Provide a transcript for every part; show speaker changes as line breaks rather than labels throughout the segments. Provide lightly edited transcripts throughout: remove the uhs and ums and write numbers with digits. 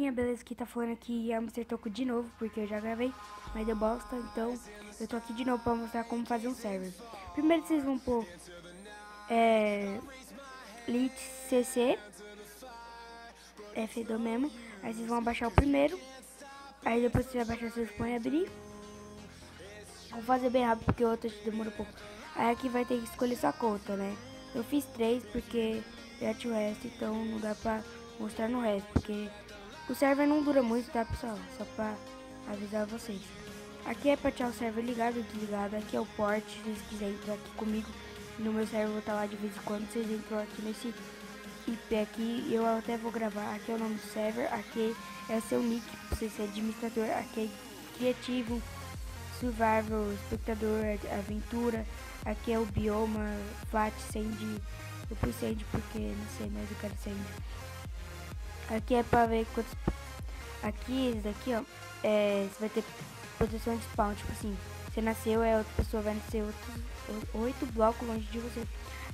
galerinha, beleza? Que tá falando aqui é Mr. Toco de novo, porque eu já gravei, mas deu bosta, então eu tô aqui de novo pra mostrar como fazer um server. Primeiro vocês vão pôr lit cc F do mesmo, aí vocês vão abaixar o primeiro, aí depois você abaixar vocês põem abrir. Vou fazer bem rápido porque o outro demora um pouco. Aí aqui vai ter que escolher sua conta, né? Eu fiz 3 porque já tinha o resto, então não dá pra mostrar no resto, porque o server não dura muito, tá, pessoal? Só pra avisar vocês. Aqui é pra deixar o server ligado ou desligado. Aqui é o port, se vocês quiserem entrar aqui comigo no meu server, eu vou estar lá de vez em quando. Vocês entram aqui nesse IP aqui, eu até vou gravar. Aqui é o nome do server, aqui é o seu nick, pra você ser administrador. Aqui é criativo, survival, espectador, aventura. Aqui é o bioma, flat, sand. Eu pus sand porque não sei, mas eu quero sand. Aqui é pra ver quantos. Aqui, esse daqui, ó, você vai ter proteção de spawn, tipo assim, você nasceu, outra pessoa vai nascer 8 blocos longe de você.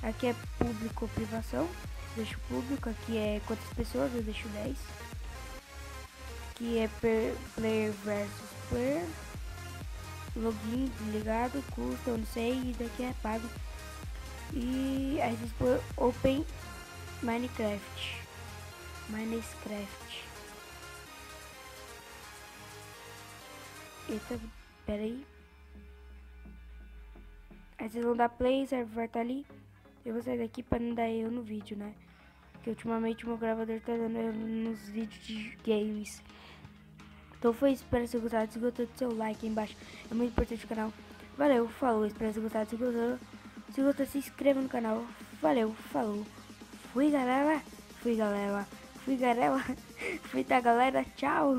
Aqui é público ou privação, deixo público. Aqui é quantas pessoas, eu deixo 10. Aqui é player versus player. Login desligado, custa, eu não sei, e daqui é pago. E aí vocês põem Open Minecraft. Eita, pera aí. Aí vocês vão dar play, o server vai estar ali. Eu vou sair daqui pra não dar erro no vídeo, né? Porque ultimamente o meu gravador tá dando erro nos vídeos de games. Então foi isso, espero que vocês gostaram. Se gostou, do seu like aí embaixo, é muito importante o canal. Valeu, falou, espero que vocês gostaram. Se gostou, se inscreva no canal. Valeu, falou. Fui galera, fui da galera, tchau.